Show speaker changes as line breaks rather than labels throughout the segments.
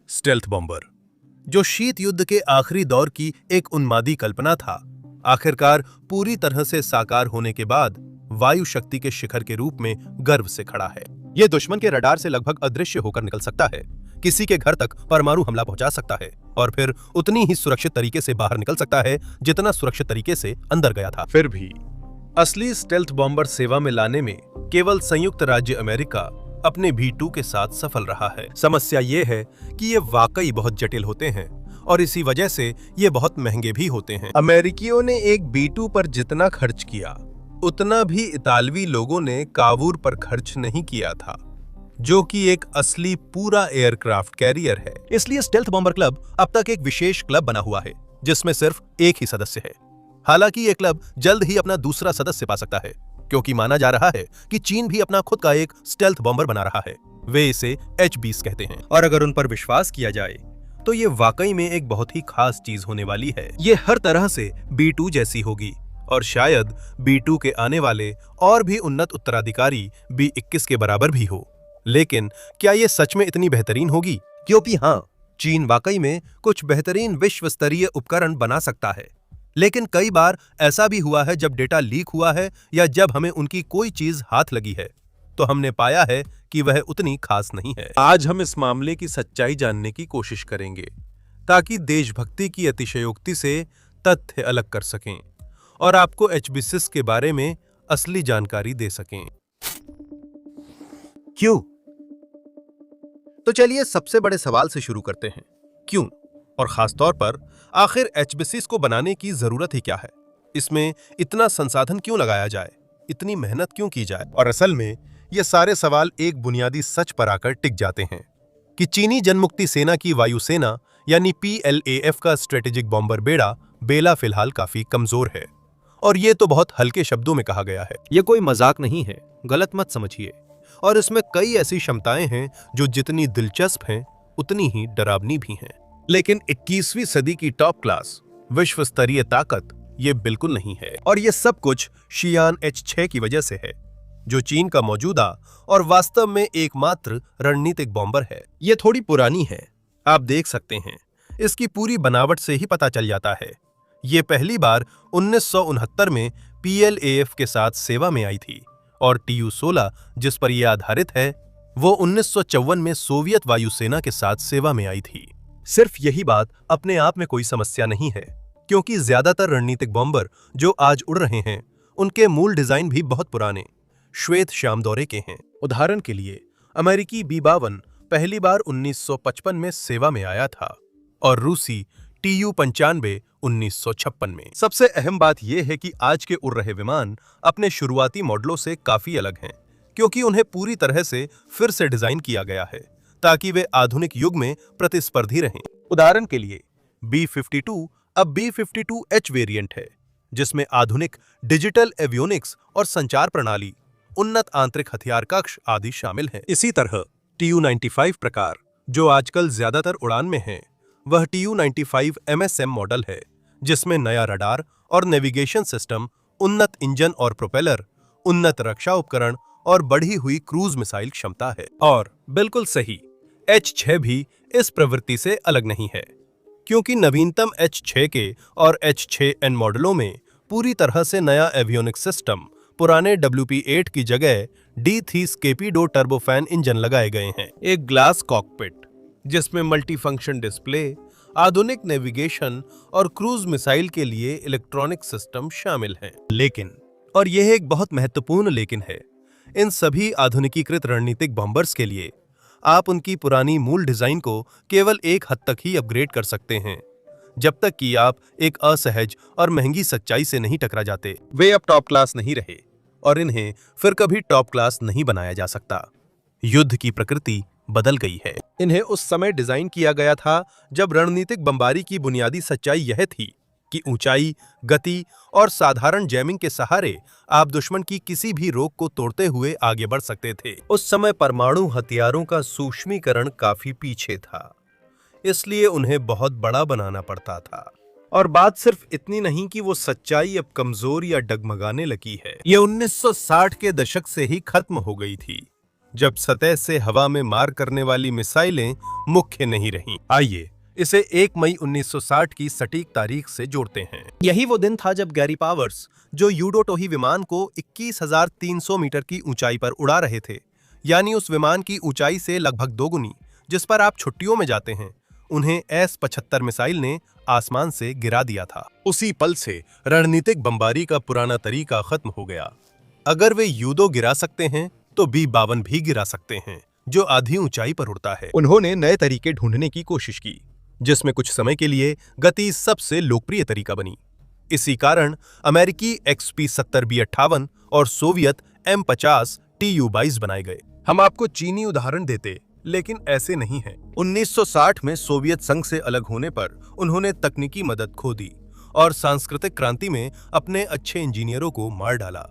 Stealth bomber, जो शीत युद्ध के आखिरी दौर की एक उन्मादी कल्पना था, आखिरकार पूरी तरह से साकार होने के बाद वायु शक्ति के शिखर के रूप में गर्व से खड़ा है। यह दुश्मन के रडार से लगभग अदृश्य होकर निकल सकता है, किसी के घर तक परमाणु हमला पहुंचा सकता है और फिर उतनी ही सुरक्षित तरीके से बाहर निकल सकता है जितना सुरक्षित तरीके से अंदर गया था। फिर भी असली स्टेल्थ बॉम्बर सेवा में लाने में केवल संयुक्त राज्य अमेरिका अपने B-2 के साथ सफल रहा है। समस्या ये है कि ये वाकई बहुत जटिल होते हैं और इसी वजह से ये बहुत महंगे भी होते हैं। अमेरिकियों ने एक B-2 पर जितना खर्च किया, उतना भी इतालवी लोगों ने कावूर पर खर्च नहीं किया था, जो कि एक असली पूरा एयरक्राफ्ट कैरियर है। इसलिए स्टेल्थ बॉम्बर क्लब अब तक एक विशेष क्लब बना हुआ है जिसमें सिर्फ एक ही सदस्य है। हालांकि ये क्लब जल्द ही अपना दूसरा सदस्य पा सकता है, क्योंकि माना जा रहा है कि चीन भी अपना खुद का एक स्टेल्थ बॉम्बर बना रहा है। वे इसे H-20 कहते हैं और अगर उन पर विश्वास किया जाए तो ये वाकई में एक बहुत ही खास चीज होने वाली है। ये हर तरह से B-2 जैसी होगी और शायद B-2 के आने वाले और भी उन्नत उत्तराधिकारी B-21 के बराबर भी हो। लेकिन क्या ये सच में इतनी बेहतरीन होगी? क्योंकि हाँ, चीन वाकई में कुछ बेहतरीन विश्व स्तरीय उपकरण बना सकता है, लेकिन कई बार ऐसा भी हुआ है जब डेटा लीक हुआ है या जब हमें उनकी कोई चीज हाथ लगी है तो हमने पाया है कि वह उतनी खास नहीं है। आज हम इस मामले की सच्चाई जानने की कोशिश करेंगे ताकि देशभक्ति की अतिशयोक्ति से तथ्य अलग कर सकें और आपको H-20 के बारे में असली जानकारी दे सकें। क्यों? तो चलिए सबसे बड़े सवाल से शुरू करते हैं, क्यों? और खास तौर पर आखिर H-20 को बनाने की जरूरत ही क्या है? इसमें इतना संसाधन क्यों लगाया जाए, इतनी मेहनत क्यों की जाए? और असल में ये सारे सवाल एक बुनियादी सच पर आकर टिक जाते हैं कि चीनी जनमुक्ति सेना की वायुसेना यानी PLAF का स्ट्रेटेजिक बॉम्बर बेड़ा बेला फिलहाल काफी कमजोर है। और ये तो बहुत हल्के शब्दों में कहा गया है, ये कोई मजाक नहीं है, गलत मत समझिए। और इसमें कई ऐसी क्षमताएं हैं जो जितनी दिलचस्प हैं उतनी ही डरावनी भी हैं। लेकिन 21वीं सदी की टॉप क्लास विश्व स्तरीय ताकत ये बिल्कुल नहीं है, और ये सब कुछ शियान H-6 की वजह से है, जो चीन का मौजूदा और वास्तव में एकमात्र रणनीतिक बॉम्बर है। ये थोड़ी पुरानी है, आप देख सकते हैं, इसकी पूरी बनावट से ही पता चल जाता है। ये पहली बार 1969 में PLAF के साथ सेवा में आई थी और TU-16 जिस पर यह आधारित है वो 1954 में सोवियत वायुसेना के साथ सेवा में आई थी। सिर्फ यही बात अपने आप में कोई समस्या नहीं है, क्योंकि ज्यादातर रणनीतिक बॉम्बर जो आज उड़ रहे हैं उनके मूल डिजाइन भी बहुत पुराने श्वेत श्याम दौरे के हैं। उदाहरण के लिए अमेरिकी B-52 पहली बार 1955 में सेवा में आया था और रूसी TU-95 1956 में। सबसे अहम बात यह है कि आज के उड़ रहे विमान अपने शुरुआती मॉडलों से काफी अलग हैं, क्योंकि उन्हें पूरी तरह से फिर से डिजाइन किया गया है ताकि वे आधुनिक युग में प्रतिस्पर्धी रहें। उदाहरण के लिए B-52 अब B-52H वेरिएंट है, जिसमें आधुनिक डिजिटल एवियोनिक्स और संचार प्रणाली, उन्नत आंतरिक हथियार कक्ष आदि शामिल हैं। इसी तरह TU-95 प्रकार, जो आजकल ज्यादातर उड़ान में है, वह TU-95 MSM मॉडल है, जिसमें नया रडार और नेविगेशन सिस्टम, उन्नत इंजन और प्रोपेलर, उन्नत रक्षा उपकरण और बढ़ी हुई क्रूज मिसाइल क्षमता है। और बिल्कुल सही, H-6 भी इस प्रवृत्ति से अलग नहीं है, क्योंकि नवीनतम H-6K और H-6N मॉडलों में पूरी तरह से नया एवियोनिक सिस्टम, पुराने WP-8 की जगह D3 Scapedo टर्बोफैन इंजन लगाए गए हैं। एक ग्लास कॉकपिट जिसमें मल्टीफंक्शन डिस्प्ले, आधुनिक नेविगेशन और क्रूज मिसाइल के लिए इलेक्ट्रॉनिक सिस्टम शामिल हैं। लेकिन, और यह एक बहुत महत्वपूर्ण लेकिन है, इन सभी आधुनिकीकृत रणनीतिक बॉम्बर्स के लिए आप उनकी पुरानी मूल डिजाइन को केवल एक हद तक ही अपग्रेड कर सकते हैं, जब तक कि आप एक असहज और महंगी सच्चाई से नहीं टकरा जाते। वे अब टॉप क्लास नहीं रहे और इन्हें फिर कभी टॉप क्लास नहीं बनाया जा सकता। युद्ध की प्रकृति बदल गई है। इन्हें उस समय डिजाइन किया गया था जब रणनीतिक बमबारी की बुनियादी सच्चाई यह थी कि ऊंचाई, गति और साधारण जैमिंग के सहारे आप दुश्मन की किसी भी रोक को तोड़ते हुए आगे बढ़ सकते थे। उस समय परमाणु हथियारों का सूक्ष्मीकरण काफी पीछे था, इसलिए उन्हें बहुत बड़ा बनाना पड़ता था। और बात सिर्फ इतनी नहीं कि वो सच्चाई अब कमजोर या डगमगाने लगी है, ये 1960 के दशक से ही खत्म हो गई थी। जब सतह से हवा में मार करने वाली मिसाइलें मुख्य नहीं रहीं। आइए इसे 1 मई 1960 की सटीक तारीख से जोड़ते हैं। यही वो दिन था जब गैरी पावर्स, जो यूडो टोही विमान को 21,300 मीटर की ऊंचाई पर उड़ा रहे थे, यानी उस विमान की ऊंचाई से लगभग दोगुनी जिस पर आप छुट्टियों में जाते हैं, उन्हें S-75 मिसाइल ने आसमान से गिरा दिया था। उसी पल से रणनीतिक बमबारी का पुराना तरीका खत्म हो गया। अगर वे यूडो गिरा सकते हैं तो B-52 भी गिरा सकते हैं, जो आधी ऊंचाई पर उड़ता है। उन्होंने नए तरीके ढूंढने की कोशिश की, जिसमें कुछ समय के लिए गति सबसे लोकप्रिय तरीका बनी। इसी कारण अमेरिकी XP-70 B-58 और सोवियत M-50 Tu-22 बनाए गए। हम आपको चीनी उदाहरण देते, लेकिन ऐसे नहीं है। 1960 में सोवियत संघ से अलग होने पर उन्होंने तकनीकी मदद खो दी और सांस्कृतिक क्रांति में अपने अच्छे इंजीनियरों को मार डाला।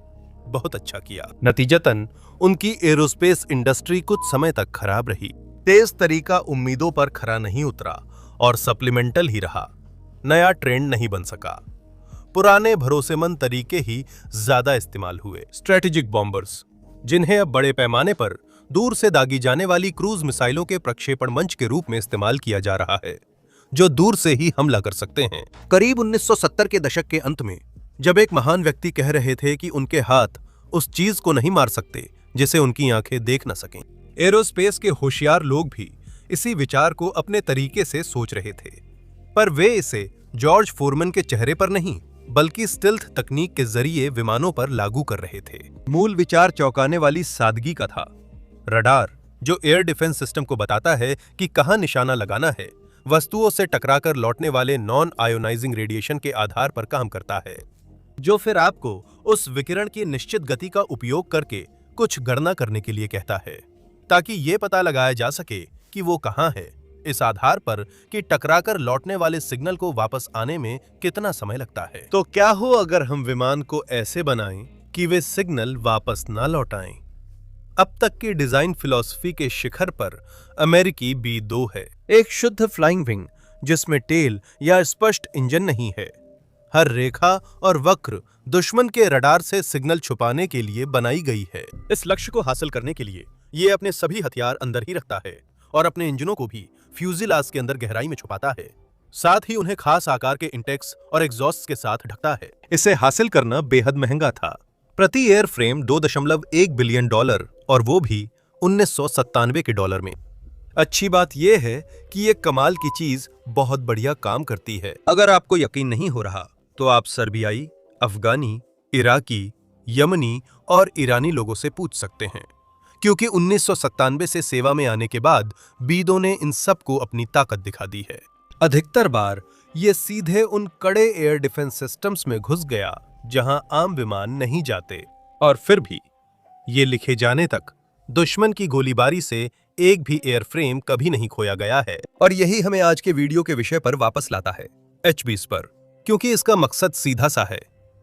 बहुत अच्छा किया। नतीजतन उनकी एरोस्पेस इंडस्ट्री कुछ समय तक खराब रही। तेज तरीका उम्मीदों पर खरा नहीं उतरा और सप्लीमेंटल ही रहा। नया ट्रेंड नहीं बन सका। पुराने भरोसेमंद तरीके ही ज्यादा इस्तेमाल हुए। स्ट्रेटेजिक बॉम्बर्स, जिन्हें अब बड़े पैमाने पर दूर से दागी जाने वाली क्रूज मिसाइलों के प्रक्षेपण मंच के रूप में इस्तेमाल किया जा रहा है, जो दूर से ही हमला कर सकते हैं। करीब 1970 के दशक के अंत में, जब एक महान व्यक्ति कह रहे थे कि उनके हाथ उस चीज को नहीं मार सकते जिसे उनकी आंखें देख न सकें, एरोस्पेस के होशियार लोग भी इसी विचार को अपने तरीके से सोच रहे थे, पर वे इसे जॉर्ज फोरमैन के चेहरे पर नहीं, बल्कि स्टिल्थ तकनीक के जरिए विमानों पर लागू कर रहे थे। मूल विचार चौंकाने वाली सादगी का था। रडार, जो एयर डिफेंस सिस्टम को बताता है कि कहां निशाना लगाना है, वस्तुओं से टकराकर लौटने वाले नॉन आयोनाइजिंग रेडिएशन के आधार पर काम करता है, जो फिर आपको उस विकिरण की निश्चित गति का उपयोग करके कुछ गणना करने के लिए कहता है, ताकि यह पता लगाया जा सके कि वो कहां है, इस आधार पर कि टकराकर लौटने वाले सिग्नल को वापस आने में कितना समय लगता है। तो क्या हो अगर हम विमान को ऐसे बनाएं कि वे सिग्नल वापस ना लौटाएं? अब तक की डिजाइन फिलॉसफी के शिखर पर अमेरिकी B-2 है, एक शुद्ध फ्लाइंग विंग जिसमें टेल या स्पष्ट इंजन नहीं है। हर रेखा और वक्र दुश्मन के रडार से सिग्नल छुपाने के लिए बनाई गई है। इस लक्ष्य को हासिल करने के लिए ये अपने सभी हथियार अंदर ही रखता है और अपने इंजनों को भी फ्यूजिलाज के अंदर गहराई में छुपाता है। साथ ही उन्हें खास आकार के इंटेक्स और एग्जॉस्ट के साथ ढकता है। इसे हासिल करना बेहद महंगा था। प्रति एयर फ्रेम $2.1 बिलियन, और वो भी 1997 के डॉलर में। अच्छी बात यह है कि ये कमाल की चीज बहुत बढ़िया काम करती है। अगर आपको यकीन नहीं हो रहा तो आप सर्बियाई, अफगानी, इराकी, यमनी और ईरानी लोगों से पूछ सकते हैं, क्योंकि 1997 से सेवा में आने के बाद B-2 ने इन सब को अपनी ताकत दिखा दी है। अधिकतर बार ये सीधे उन कड़े एयर डिफेंस सिस्टम्स में घुस गया जहां आम विमान नहीं जाते, और फिर भी ये लिखे जाने तक दुश्मन की गोलीबारी से एक भी एयरफ्रेम कभी नहीं खोया गया है। और यही हमें आज के वीडियो के विषय पर वापस लाता है, H-20 पर, क्योंकि इसका मकसद सीधा सा है,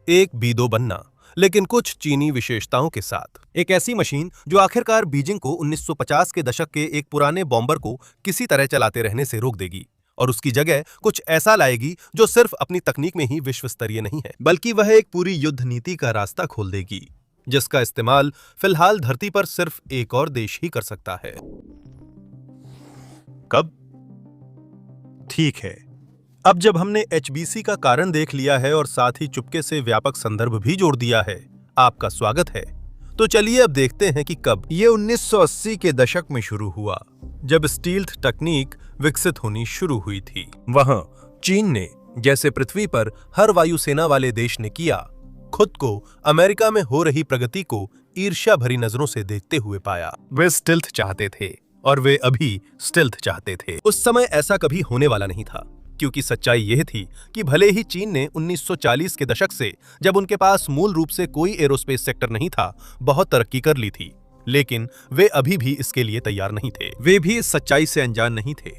एक B-2 बनना, लेकिन कुछ चीनी विशेषताओं के साथ। एक ऐसी मशीन जो आखिरकार बीजिंग को 1950 के दशक के एक पुराने बॉम्बर को किसी तरह चलाते रहने से रोक देगी और उसकी जगह कुछ ऐसा लाएगी जो सिर्फ अपनी तकनीक में ही विश्व स्तरीय नहीं है, बल्कि वह एक पूरी युद्ध नीति का रास्ता खोल देगी, जिसका इस्तेमाल फिलहाल धरती पर सिर्फ एक और देश ही कर सकता है। कब? ठीक है, अब जब हमने HBC का कारण देख लिया है और साथ ही चुपके से व्यापक संदर्भ भी जोड़ दिया है, आपका स्वागत है। तो चलिए अब देखते हैं कि कब। ये 1980 के दशक में शुरू हुआ, जब स्टील्थ तकनीक विकसित होनी शुरू हुई थी। वहां चीन ने, जैसे पृथ्वी पर हर वायुसेना वाले देश ने किया, खुद को अमेरिका में हो रही प्रगति को ईर्ष्या भरी नजरों से देखते हुए पाया। वे स्टिल्थ चाहते थे और वे अभी स्टिल्थ चाहते थे। उस समय ऐसा कभी होने वाला नहीं था, क्योंकि सच्चाई यह थी कि भले ही चीन ने 1940 के दशक से, जब उनके पास मूल रूप से कोई एरोस्पेस सेक्टर नहीं था, बहुत तरक्की कर ली थी, लेकिन वे अभी भी इसके लिए तैयार नहीं थे। वे भी इस सच्चाई से अनजान नहीं थे,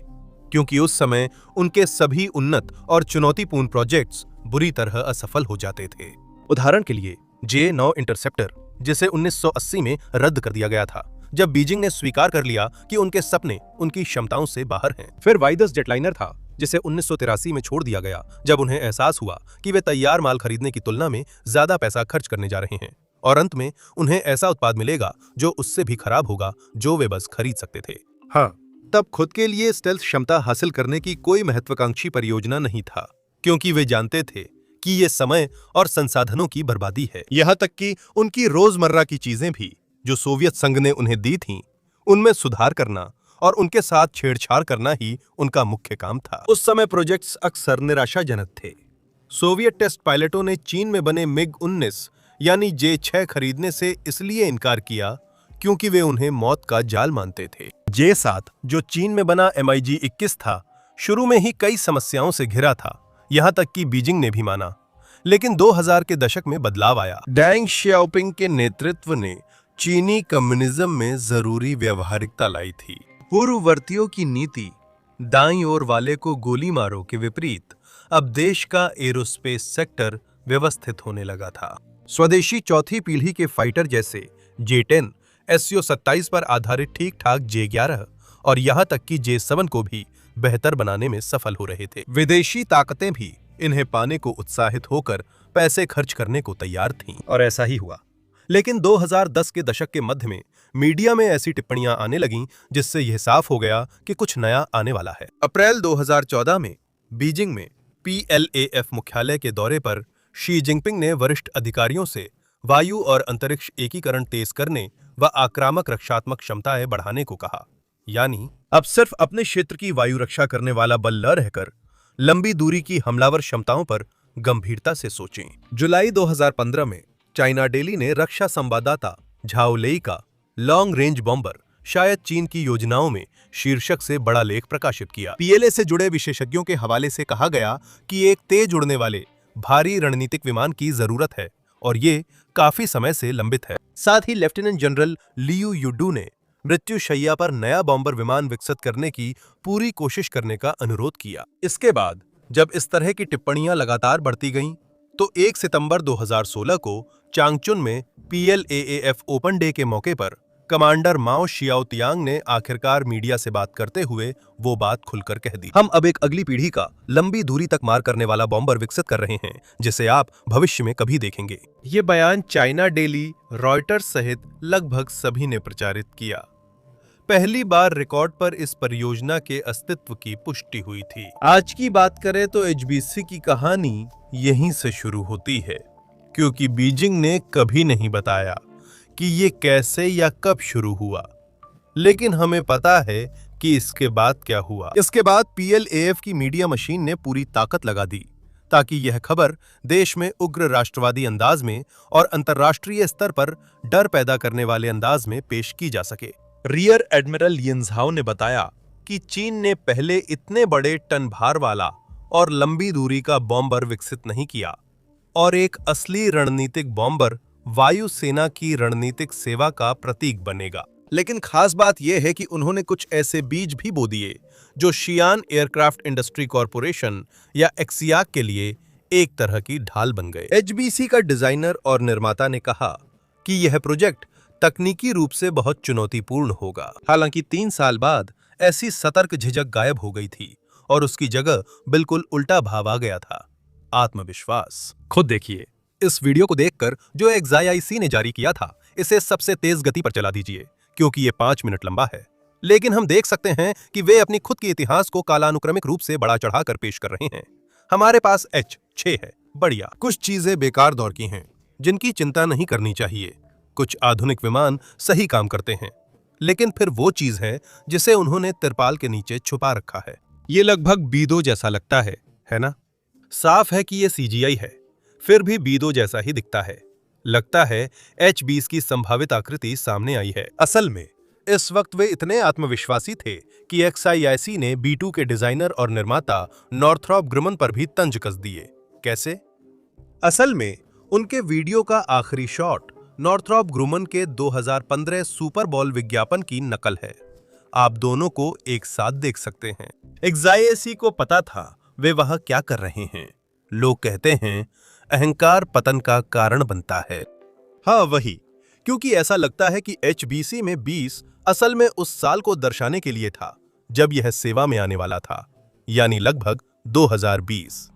क्योंकि उस समय उनके सभी उन्नत और चुनौतीपूर्ण प्रोजेक्ट्स बुरी तरह असफल हो जाते थे। उदाहरण के लिए J-9 इंटरसेप्टर, जिसे 1980 में रद्द कर दिया गया था, जब बीजिंग ने स्वीकार कर लिया कि उनके सपने उनकी क्षमताओं से बाहर हैं। फिर वाइदस जेटलाइनर था, जिसे 1983 में छोड़ दिया गया, जब उन्हें एहसास हुआ कि वे तैयार माल खरीदने की तुलना में ज्यादा पैसा खर्च करने जा रहे हैं और अंत में उन्हें ऐसा उत्पाद मिलेगा जो उससे भी खराब होगा जो वे बस खरीद सकते थे। हाँ, तब खुद के लिए स्टेल्थ क्षमता हासिल करने की कोई महत्वाकांक्षी परियोजना नहीं था, क्योंकि वे जानते थे कि ये समय और संसाधनों की बर्बादी है। यहाँ तक कि उनकी रोजमर्रा की चीजें भी जो सोवियत संघ ने उन्हें दी थीं, उनमें सुधार करना और उनके साथ छेड़छाड़ करना ही उनका मुख्य काम था। उस समय प्रोजेक्ट्स अक्सर निराशाजनक थे। सोवियत टेस्ट पायलटों ने चीन में बने मिग-19 यानी J-6 खरीदने से इसलिए इनकार किया क्योंकि वे उन्हें मौत का जाल मानते थे। J-7 जो चीन में बना MiG-21 था, शुरू में ही कई समस्याओं से घिरा था, यहां तक कि बीजिंग ने भी माना। लेकिन 2000 के दशक में बदलाव आया। डेंग शियाओपिंग के नेतृत्व ने चीनी कम्युनिज्म में जरूरी व्यवहारिकता लाई थी। पूर्ववर्तियों की नीति दाईं ओर वाले को गोली मारो के विपरीत अब देश का एरोस्पेस सेक्टर व्यवस्थित होने लगा था। स्वदेशी चौथी पीढ़ी के फाइटर जैसे J-10, Su-27 पर आधारित ठीक-ठाक J-11 और यहां तक कि J-7 को भी बेहतर बनाने में सफल हो रहे थे। विदेशी ताकतें भी इन्हें पाने को उत्साहित होकर पैसे खर्च करने को तैयार थीं, और ऐसा ही हुआ। लेकिन 2010 के दशक के मध्य में मीडिया में ऐसी टिप्पणियां आने लगीं जिससे यह साफ हो गया कि कुछ नया आने वाला है। अप्रैल 2014 में बीजिंग में PLAF मुख्यालय के दौरे पर शी जिनपिंग ने वरिष्ठ अधिकारियों से वायु और अंतरिक्ष एकीकरण तेज करने व आक्रामक रक्षात्मक क्षमताएं बढ़ाने को कहा। यानी अब सिर्फ अपने क्षेत्र की वायु रक्षा करने वाला बल न रहकर लंबी दूरी की हमलावर क्षमताओं पर गंभीरता से सोचें। जुलाई 2015 में चाइना डेली ने रक्षा संवाददाता झाओ लेई का लॉन्ग रेंज बॉम्बर शायद चीन की योजनाओं में शीर्षक से बड़ा लेख प्रकाशित किया। PLA से जुड़े विशेषज्ञों के हवाले से कहा गया कि एक तेज उड़ने वाले भारी रणनीतिक विमान की जरूरत है और ये काफी समय से लंबित है। साथ ही लेफ्टिनेंट जनरल लियू युडू ने मृत्युशैया पर नया बॉम्बर विमान विकसित करने की पूरी कोशिश करने का अनुरोध किया। इसके बाद जब इस तरह की टिप्पणियां लगातार बढ़ती गईं, तो 1 सितंबर 2016 को चांगचुन में PLAAF ओपन डे के मौके पर कमांडर माओ शियाओतियांग ने आखिरकार मीडिया से बात करते हुए वो बात खुलकर कह दी। हम अब एक अगली पीढ़ी का लंबी दूरी तक मार करने वाला बॉम्बर विकसित कर रहे हैं जिसे आप भविष्य में कभी देखेंगे। ये बयान चाइना डेली, रॉयटर्स सहित लगभग सभी ने प्रचारित किया। पहली बार रिकॉर्ड पर इस परियोजना के अस्तित्व की पुष्टि हुई थी। आज की बात करें तो HBC की कहानी यहीं से शुरू होती है, क्योंकि बीजिंग ने कभी नहीं बताया कि ये कैसे या कब शुरू हुआ, लेकिन हमें पता है कि इसके बाद क्या हुआ। इसके बाद PLAF की मीडिया मशीन ने पूरी ताकत लगा दी ताकि यह खबर देश में उग्र राष्ट्रवादी अंदाज में और अंतर्राष्ट्रीय स्तर पर डर पैदा करने वाले अंदाज में पेश की जा सके। रियर एडमिरल यिनझाओ ने बताया कि चीन ने पहले इतने बड़े टन भार वाला और लंबी दूरी का बॉम्बर विकसित नहीं किया, और एक असली रणनीतिक बॉम्बर वायु सेना की रणनीतिक सेवा का प्रतीक बनेगा। लेकिन खास बात यह है कि उन्होंने कुछ ऐसे बीज भी बो दिए जो शियान एयरक्राफ्ट इंडस्ट्री कॉरपोरेशन या एक्सियाक के लिए एक तरह की ढाल बन गए। HBC का डिजाइनर और निर्माता ने कहा कि यह प्रोजेक्ट तकनीकी रूप से बहुत चुनौतीपूर्ण होगा। हालांकि 3 साल बाद ऐसी सतर्क झिझक गायब हो गई थी और उसकी जगह बिल्कुल उल्टा भाव आ गया था, आत्मविश्वास। खुद देखिए, इस वीडियो को देखकर जो XIIC ने जारी किया था, इसे सबसे तेज गति पर चला दीजिए क्योंकि ये 5 मिनट लंबा है। लेकिन हम देख सकते हैं कि वे अपनी खुद के इतिहास को कालानुक्रमिक रूप से बढ़ा चढ़ाकर पेश कर रहे हैं। हमारे पास H-6 है, बढ़िया। कुछ चीजें बेकार दौर की हैं जिनकी चिंता नहीं करनी चाहिए। कुछ आधुनिक विमान सही काम करते हैं, लेकिन फिर वो चीज है जिसे उन्होंने तिरपाल के नीचे छुपा रखा है। ये लगभग बीदो जैसा लगता है ना? साफ है कि ये CGI है, फिर भी बीदो जैसा ही दिखता है। लगता है H-20 की संभावित आकृति सामने आई है। असल में इस वक्त वे इतने आत्मविश्वासी थे कि XIIC ने B-2 के डिजाइनर और निर्माता नॉर्थरॉप ग्रुमन पर भी तंज कस दिए। कैसे? असल में उनके वीडियो का आखिरी शॉट नॉर्थरॉप ग्रुमन के 2015 सुपर बॉल विज्ञापन की नकल है। आप दोनों को एक साथ देख सकते हैं। XIIC को पता था वे वहां क्या कर रहे हैं। लोग कहते हैं अहंकार पतन का कारण बनता है। हाँ, वही, क्योंकि ऐसा लगता है कि HBC में 20 असल में उस साल को दर्शाने के लिए था जब यह सेवा में आने वाला था, यानी लगभग 2020।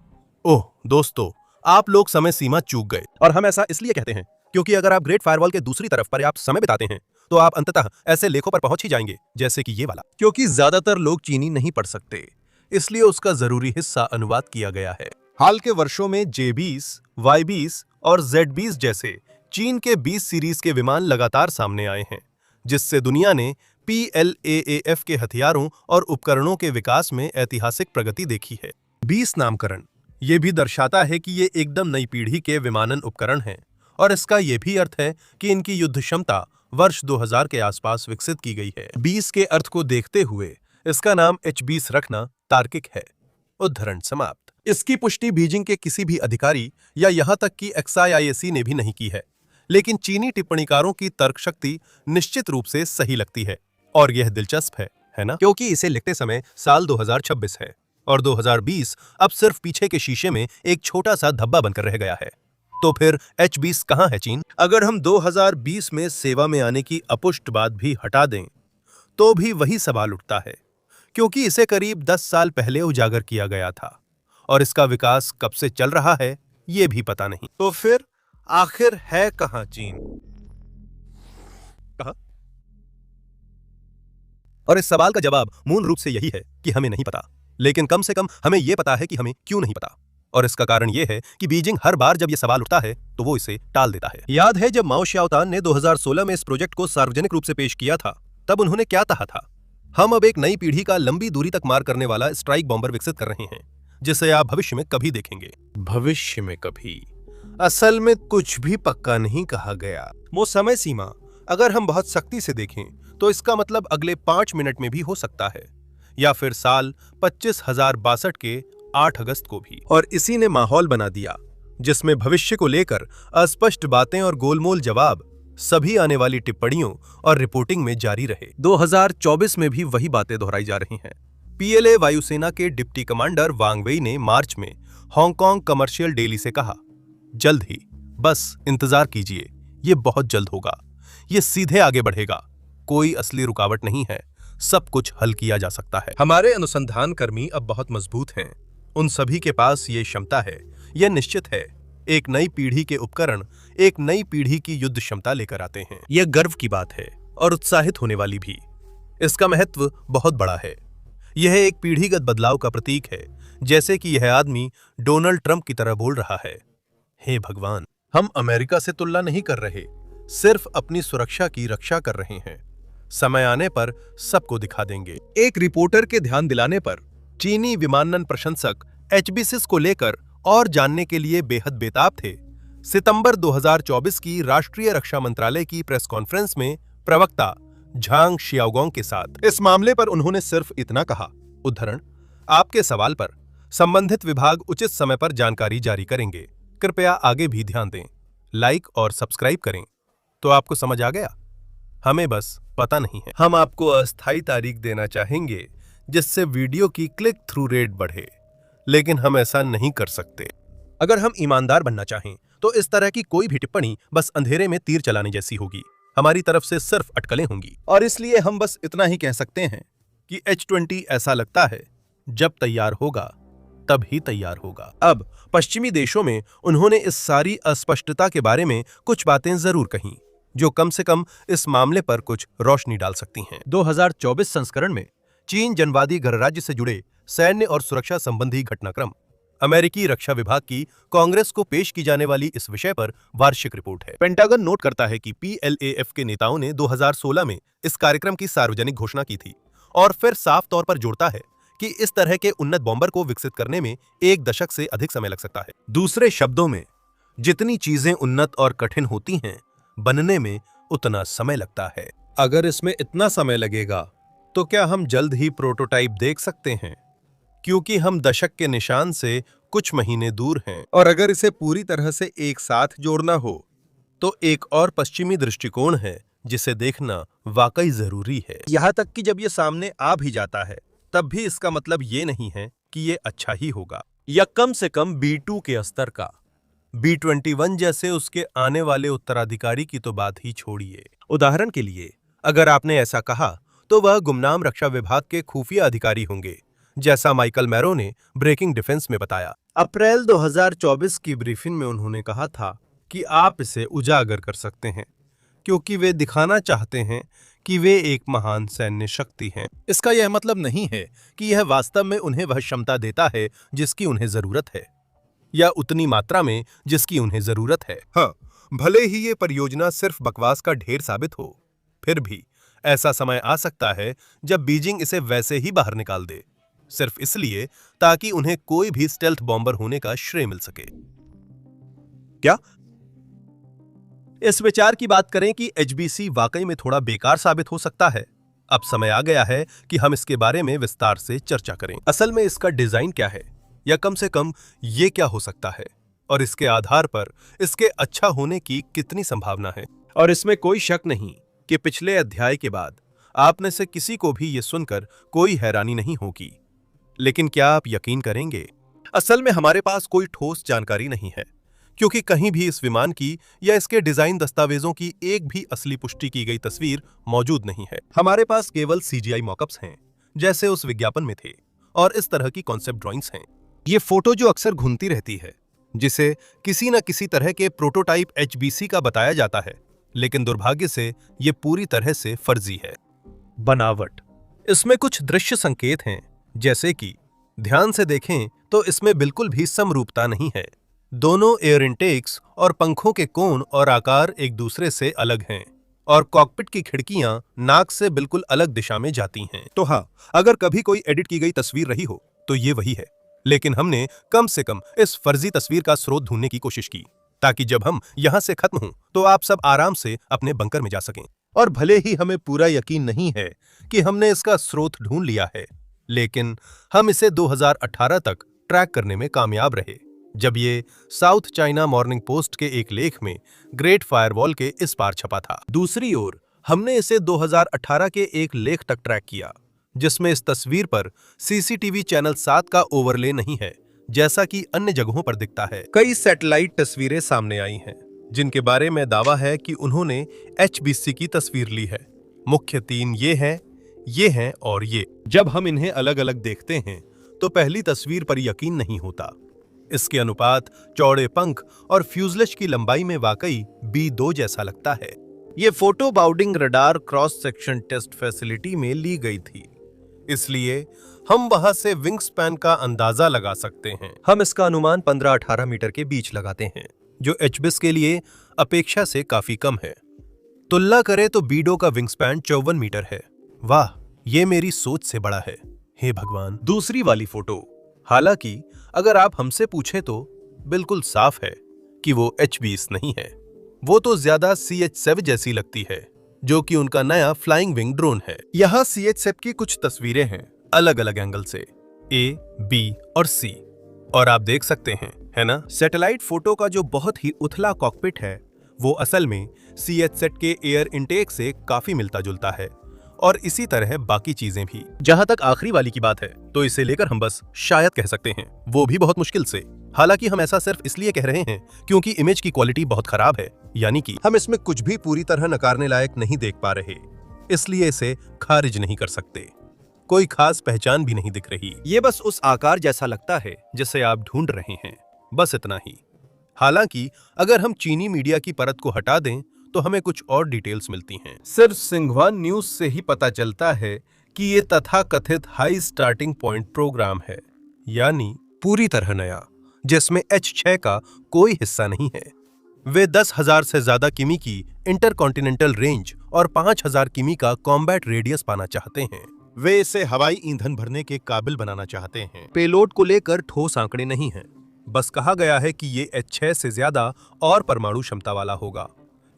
ओह दोस्तों, आप लोग समय सीमा चूक गए, और हम ऐसा इसलिए कहते हैं क्योंकि अगर आप ग्रेट फायरवॉल के दूसरी तरफ पर्याप्त समय बिताते हैं तो आप अंततः ऐसे लेखों पर पहुंच ही जाएंगे जैसे कि ये वाला। क्योंकि ज्यादातर लोग चीनी नहीं पढ़ सकते, इसलिए उसका जरूरी हिस्सा अनुवाद किया गया है। हाल के वर्षों में J-20, Y-20 और Z-20 जैसे चीन के 20 सीरीज के विमान लगातार सामने आए हैं, जिससे दुनिया ने PLAAF के हथियारों और उपकरणों के विकास में ऐतिहासिक प्रगति देखी है। 20 नामकरण ये भी दर्शाता है कि ये एकदम नई पीढ़ी के विमानन उपकरण हैं, और इसका ये भी अर्थ है कि इनकी युद्ध क्षमता वर्ष 2000 के आसपास विकसित की गई है। 20 के अर्थ को देखते हुए इसका नाम H-20 रखना तार्किक है। उद्धरण समाप्त। इसकी पुष्टि बीजिंग के किसी भी अधिकारी या यहां तक कि XIIAC ने भी नहीं की है, लेकिन चीनी टिप्पणीकारों की तर्क शक्ति निश्चित रूप से सही लगती है, और यह दिलचस्प है ना? क्योंकि इसे लिखते समय साल 2026 है और 2020 अब सिर्फ पीछे के शीशे में एक छोटा सा धब्बा बनकर रह गया है। तो फिर H-20 कहां है चीन? अगर हम 2020 में सेवा में आने की अपुष्ट बात भी हटा दें तो भी वही सवाल उठता है, क्योंकि इसे करीब 10 साल पहले उजागर किया गया था और इसका विकास कब से चल रहा है ये भी पता नहीं। तो फिर आखिर है कहां चीन? कहां? और इस सवाल का जवाब मूल रूप से यही है कि हमें नहीं पता, लेकिन कम से कम हमें यह पता है कि हमें क्यों नहीं पता। और इसका कारण यह है कि बीजिंग हर बार जब यह सवाल उठता है तो वो इसे टाल देता है। याद है जब माओ श्याओतान ने 2016 में इस प्रोजेक्ट को सार्वजनिक रूप से पेश किया था, तब उन्होंने क्या कहा था? हम अब एक नई पीढ़ी का लंबी दूरी तक मार करने वाला स्ट्राइक बॉम्बर विकसित कर रहे हैं, जिसे आप भविष्य में कभी देखेंगे। भविष्य में कभी? असल में कुछ भी पक्का नहीं कहा गया। वो समय सीमा अगर हम बहुत सख्ती से देखें तो इसका मतलब अगले 5 मिनट में भी हो सकता है, या फिर साल 25,062 के 8 अगस्त को भी। और इसी ने माहौल बना दिया जिसमें भविष्य को लेकर अस्पष्ट बातें और गोलमोल जवाब सभी आने वाली टिप्पणियों और रिपोर्टिंग में जारी रहे। 2024 में भी वही बातें दोहराई जा रही हैं। PLA वायुसेना के डिप्टी कमांडर वांग वेई ने मार्च में हांगकांग कमर्शियल डेली से कहा, जल्द ही, बस इंतजार कीजिए, ये बहुत जल्द होगा, ये सीधे आगे बढ़ेगा, कोई असली रुकावट नहीं है, सब कुछ हल किया जा सकता है। हमारे अनुसंधान कर्मी अब बहुत मजबूत हैं, उन सभी के पास ये क्षमता है, यह निश्चित है। एक नई पीढ़ी के उपकरण एक नई पीढ़ी की युद्ध क्षमता लेकर आते हैं। यह गर्व की बात है और उत्साहित होने वाली भी। इसका महत्व बहुत बड़ा है। यह एक पीढ़ीगत बदलाव का प्रतीक है, जैसे कि यह आदमी डोनाल्ड ट्रंप की तरह बोल रहा है। हे भगवान, हम अमेरिका से तुलना नहीं कर रहे, सिर्फ अपनी सुरक्षा की रक्षा कर रहे हैं। समय आने पर सबको दिखा देंगे। एक रिपोर्टर के ध्यान दिलाने पर चीनी विमानन प्रशंसक H-20 को लेकर और जानने के लिए बेहद बेताब थे। सितंबर 2024 की राष्ट्रीय रक्षा मंत्रालय की प्रेस कॉन्फ्रेंस में प्रवक्ता झांग शियाओगोंग के साथ इस मामले पर उन्होंने सिर्फ इतना कहा, उद्धरण, आपके सवाल पर संबंधित विभाग उचित समय पर जानकारी जारी करेंगे, कृपया आगे भी ध्यान दें, लाइक और सब्सक्राइब करें। तो आपको समझ आ गया, हमें बस पता नहीं है। हम आपको अस्थायी तारीख देना चाहेंगे जिससे वीडियो की क्लिक थ्रू रेट बढ़े, लेकिन हम ऐसा नहीं कर सकते। अगर हम ईमानदार बनना चाहें तो इस तरह की कोई भी टिप्पणी बस अंधेरे में तीर चलाने जैसी होगी, हमारी तरफ से सिर्फ अटकलें होंगी। और इसलिए हम बस इतना ही कह सकते हैं कि H-20 ऐसा लगता है जब तैयार होगा तब ही तैयार होगा। अब पश्चिमी देशों में उन्होंने इस सारी अस्पष्टता के बारे में कुछ बातें जरूर कहीं, जो कम से कम इस मामले पर कुछ रोशनी डाल सकती हैं। 2024 संस्करण में चीन जनवादी गणराज्य से जुड़े सैन्य और सुरक्षा संबंधी घटनाक्रम, अमेरिकी रक्षा विभाग की कांग्रेस को पेश की जाने वाली इस विषय पर वार्षिक रिपोर्ट है। पेंटागन नोट करता है कि PLAF के नेताओं ने 2016 में इस कार्यक्रम की सार्वजनिक घोषणा की थी, और फिर साफ तौर पर जोड़ता है कि इस तरह के उन्नत बॉम्बर को विकसित करने में 1 दशक से अधिक समय लग सकता है। दूसरे शब्दों में, जितनी चीजें उन्नत और कठिन होती हैं, बनने में उतना समय लगता है। अगर इसमें इतना समय लगेगा तो क्या हम जल्द ही प्रोटोटाइप देख सकते हैं? क्योंकि हम दशक के निशान से कुछ महीने दूर हैं, और अगर इसे पूरी तरह से एक साथ जोड़ना हो तो एक और पश्चिमी दृष्टिकोण है जिसे देखना वाकई जरूरी है। यहां तक कि जब ये सामने आ भी जाता है तब भी इसका मतलब ये नहीं है कि ये अच्छा ही होगा, या कम से कम B-2 के स्तर का। B-21 जैसे उसके आने वाले उत्तराधिकारी की तो बात ही छोड़िए। उदाहरण के लिए, अगर आपने ऐसा कहा तो वह गुमनाम रक्षा विभाग के खुफिया अधिकारी होंगे, जैसा माइकल मैरो ने ब्रेकिंग डिफेंस में बताया। अप्रैल 2024 की ब्रीफिंग में उन्होंने कहा था कि आप इसे उजागर कर सकते हैं, क्योंकि वे दिखाना चाहते हैं कि वे एक महान सैन्य शक्ति हैं। इसका यह मतलब नहीं है कि यह वास्तव में उन्हें वह क्षमता देता है जिसकी उन्हें जरूरत है, या उतनी मात्रा में जिसकी उन्हें जरूरत है। हाँ, भले ही ये परियोजना सिर्फ बकवास का ढेर साबित हो, फिर भी ऐसा समय आ सकता है जब बीजिंग इसे वैसे ही बाहर निकाल दे, सिर्फ इसलिए ताकि उन्हें कोई भी स्टेल्थ बॉम्बर होने का श्रेय मिल सके। क्या इस विचार की बात करें कि एचबीसी वाकई में थोड़ा बेकार साबित हो सकता है? अब समय आ गया है कि हम इसके बारे में विस्तार से चर्चा करें। असल में इसका डिजाइन क्या है, या कम से कम ये क्या हो सकता है, और इसके आधार पर इसके अच्छा होने की कितनी संभावना है। और इसमें कोई शक नहीं कि पिछले अध्याय के बाद आप में से किसी को भी ये सुनकर कोई हैरानी नहीं होगी। लेकिन क्या आप यकीन करेंगे, असल में हमारे पास कोई ठोस जानकारी नहीं है, क्योंकि कहीं भी इस विमान की या इसके डिजाइन दस्तावेजों की एक भी असली पुष्टि की गई तस्वीर मौजूद नहीं है। हमारे पास केवल सीजीआई मॉकअप्स हैं, जैसे उस विज्ञापन में थे, और इस तरह की कॉन्सेप्ट ड्राइंग्स हैं। ये फोटो जो अक्सर घूमती रहती है, जिसे किसी न किसी तरह के प्रोटोटाइप एचबीसी का बताया जाता है, लेकिन दुर्भाग्य से ये पूरी तरह से फर्जी है। बनावट, इसमें कुछ दृश्य संकेत हैं, जैसे कि ध्यान से देखें तो इसमें बिल्कुल भी समरूपता नहीं है। दोनों एयर इनटेक्स और पंखों के कोण और आकार एक दूसरे से अलग हैं, और कॉकपिट की खिड़कियां नाक से बिल्कुल अलग दिशा में जाती हैं। तो हाँ, अगर कभी कोई एडिट की गई तस्वीर रही हो तो ये वही है, लेकिन हमने कम से कम इस फर्जी तस्वीर का स्रोत ढूंढने की कोशिश की, ताकि जब हम यहां से खत्म हों तो आप सब आराम से अपने बंकर में जा सकें। और भले ही हमें पूरा यकीन नहीं है कि हमने इसका स्रोत ढूंढ लिया है, लेकिन हम इसे 2018 तक ट्रैक करने में कामयाब रहे, जब ये साउथ चाइना मॉर्निंग पोस्ट के एक लेख में ग्रेट फायरवॉल के इस पार छपा था। दूसरी ओर हमने इसे 2018 के एक लेख तक ट्रैक किया, जिसमें इस तस्वीर पर सीसीटीवी चैनल 7 का ओवरले नहीं है, जैसा कि अन्य जगहों पर दिखता है। कई सैटेलाइट तस्वीरें सामने आई हैं, जिनके बारे में दावा है कि उन्होंने एचबीसी की तस्वीर ली है। मुख्य तीन ये हैं और ये। जब हम इन्हें अलग अलग देखते हैं तो पहली तस्वीर पर यकीन नहीं होता। इसके अनुपात, चौड़े पंख और फ्यूजलेज की लंबाई में वाकई B2 जैसा लगता है। ये फोटो बाउडिंग radar cross section test facility में ली गई थी, इसलिए हम वहां से विंग स्पैन का अंदाजा लगा सकते हैं। हम इसका अनुमान 15-18 मीटर के बीच लगाते हैं, जो एचबिस के लिए अपेक्षा से काफी कम है। तुलना करें तो B2 का विंग स्पैन 54 मीटर है। वाह, ये मेरी सोच से बड़ा है, हे भगवान। दूसरी वाली फोटो, हालांकि अगर आप हमसे पूछें तो बिल्कुल साफ है कि वो H-20 नहीं है। वो तो ज्यादा CH-7 जैसी लगती है, जो कि उनका नया फ्लाइंग विंग ड्रोन है। यहाँ CH-7 की कुछ तस्वीरें हैं, अलग अलग एंगल से, A, B और C, और आप देख सकते हैं, है ना? सैटेलाइट फोटो का जो बहुत ही उथला कॉकपिट है, वो असल में CH-7 के एयर इनटेक से काफी मिलता जुलता है, और इसी तरह बाकी चीजें भी। जहां तक आखिरी वाली की बात है, तो इसे लेकर हम बस शायद कह सकते हैं, वो भी बहुत मुश्किल से। हालांकि हम ऐसा सिर्फ इसलिए कह रहे हैं क्योंकि इमेज की क्वालिटी बहुत खराब है, यानी कि हम इसमें कुछ भी पूरी तरह नकारने लायक नहीं देख पा रहे, इसलिए इसे खारिज नहीं कर सकते। कोई खास पहचान भी नहीं दिख रही। ये बस उस आकार जैसा लगता है जिसे आप ढूंढ रहे हैं, बस इतना ही। हालांकि अगर हम चीनी मीडिया की परत को हटा दें तो हमें कुछ और डिटेल्स मिलती हैं। सिर्फ सिंघवा न्यूज से ही पता चलता है कि ये तथाकथित हाई स्टार्टिंग पॉइंट प्रोग्राम है, यानी पूरी तरह नया, जिसमें H-6 का कोई हिस्सा नहीं है। वे 10,000 से ज्यादा किमी की इंटरकॉन्टिनेंटल रेंज और 5,000 किमी का कॉम्बैट रेडियस पाना चाहते हैं। वे इसे हवाई ईंधन भरने के काबिल बनाना चाहते हैं। पेलोड को लेकर ठोस आंकड़े नहीं हैं, बस कहा गया है कि ये H-6 से ज्यादा और परमाणु क्षमता वाला होगा,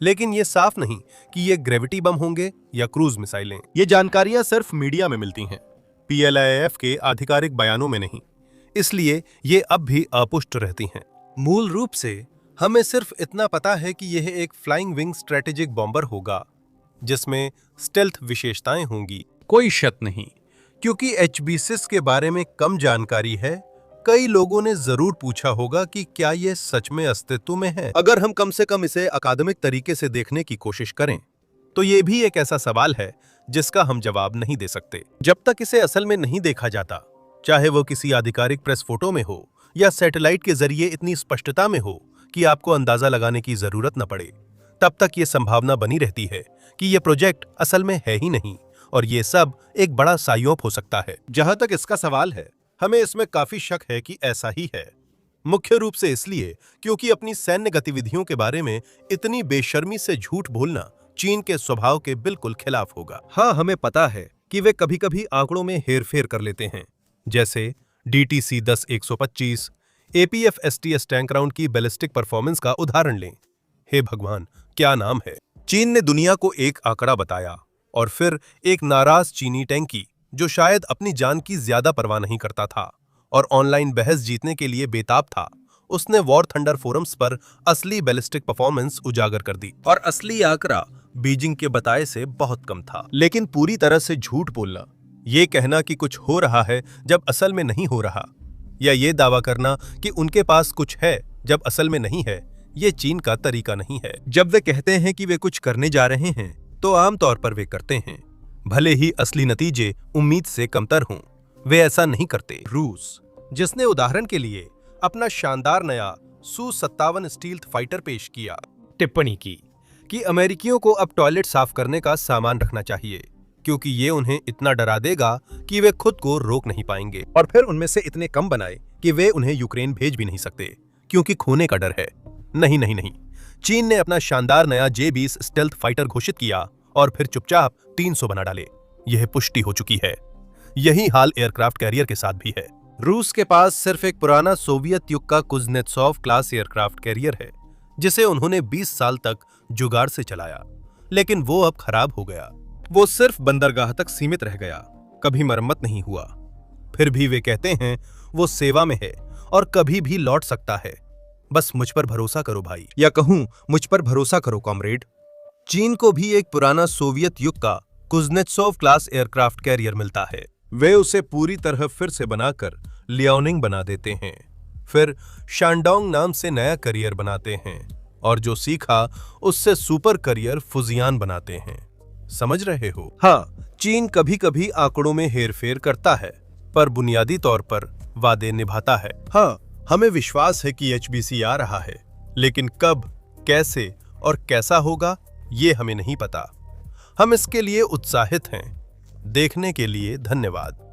लेकिन ये साफ नहीं कि ये ग्रेविटी बम होंगे या क्रूज मिसाइलें। ये जानकारियां सिर्फ मीडिया में मिलती हैं, PLIAF के आधिकारिक बयानों में नहीं, इसलिए ये अब भी अपुष्ट रहती हैं। मूल रूप से हमें सिर्फ इतना पता है कि यह एक फ्लाइंग विंग स्ट्रेटेजिक बॉम्बर होगा, जिसमें स्टेल्थ विशेषताएं होंगी। कोई शक नहीं, क्योंकि H-20 के बारे में कम जानकारी है, कई लोगों ने जरूर पूछा होगा कि क्या यह सच में अस्तित्व में है। अगर हम कम से कम इसे अकादमिक तरीके से देखने की कोशिश करें, तो यह भी एक ऐसा सवाल है जिसका हम जवाब नहीं दे सकते। जब तक इसे असल में नहीं देखा जाता, चाहे वो किसी आधिकारिक प्रेस फोटो में हो या सैटेलाइट के जरिए इतनी स्पष्टता में हो कि आपको अंदाजा लगाने की जरूरत न पड़े, तब तक ये संभावना बनी रहती है कि ये प्रोजेक्ट असल में है ही नहीं और ये सब एक बड़ा साइयोप हो सकता है। जहां तक इसका सवाल है, हमें इसमें काफी शक है कि ऐसा ही है। मुख्य रूप से इसलिए क्योंकि अपनी सैन्य गतिविधियों के बारे में इतनी बेशर्मी से झूठ बोलना चीन के स्वभाव के बिल्कुल खिलाफ होगा। हाँ, हमें पता है कि वे कभी-कभी आंकड़ों में हेरफेर कर लेते हैं, जैसे DTC 10-125, APF-STS टैंक राउंड की बैलिस्टिक परफॉर्मेंस का उदाहरण लें। हे भगवान, क्या नाम है। चीन ने दुनिया को एक आंकड़ा बताया और फिर एक नाराज चीनी टैंकी जो शायद अपनी जान की ज्यादा परवाह नहीं करता था और ऑनलाइन बहस जीतने के लिए बेताब था, उसने वॉर थंडर फोरम्स पर असली बैलिस्टिक परफॉर्मेंस उजागर कर दी। और असली आंकड़ा बीजिंग के बताए से बहुत कम था। लेकिन पूरी तरह से झूठ बोलना, ये कहना कि कुछ हो रहा है जब असल में नहीं हो रहा, या ये दावा करना कि उनके पास कुछ है जब असल में नहीं है, ये चीन का तरीका नहीं है। जब वे कहते हैं कि वे कुछ करने जा रहे हैं, तो आमतौर पर वे करते हैं, भले ही असली नतीजे उम्मीद से कमतर हों, वे ऐसा नहीं करते। रूस, जिसने उदाहरण के लिए अपना शानदार नया Su-57 स्टील्थ फाइटर पेश किया, टिप्पणी की कि अमेरिकियों को अब टॉयलेट साफ करने का सामान रखना चाहिए क्योंकि ये उन्हें इतना डरा देगा कि वे खुद को रोक नहीं पाएंगे, और फिर उनमें से इतने कम बनाए कि वे उन्हें यूक्रेन भेज भी नहीं सकते क्योंकि खोने का डर है। नहीं नहीं नहीं, चीन ने अपना शानदार नया J-20 स्टेल्थ फाइटर घोषित किया और फिर चुपचाप 300 बना डाले। यह पुष्टि हो चुकी है। यही हाल एयरक्राफ्ट कैरियर के साथ भी है। रूस के पास सिर्फ एक पुराना सोवियत युग का कुज़नेत्सोव क्लास एयरक्राफ्ट कैरियर है जिसे उन्होंने 20 साल तक जुगाड़ से चलाया, लेकिन वो अब खराब हो गया। वो सिर्फ बंदरगाह तक सीमित रह गया, कभी मरम्मत नहीं हुआ। फिर भी वे कहते हैं वो सेवा में है और कभी भी लौट सकता है। बस मुझ पर भरोसा करो भाई, या कहूं मुझ पर भरोसा करो कॉमरेड। चीन को भी एक पुराना सोवियत युग का कुज़नेत्सोव क्लास एयरक्राफ्ट कैरियर मिलता है। वे उसे पूरी तरह फिर से बनाकर लियाओनिंग बना देते हैं, फिर शानडोंग नाम से नया करियर बनाते हैं और जो सीखा उससे सुपर करियर फुजियान बनाते हैं। समझ रहे हो? हाँ, चीन कभी कभी आंकड़ों में हेरफेर करता है, पर बुनियादी तौर पर वादे निभाता है। हाँ, हमें विश्वास है कि HBC आ रहा है, लेकिन कब, कैसे और कैसा होगा ये हमें नहीं पता। हम इसके लिए उत्साहित हैं। देखने के लिए धन्यवाद।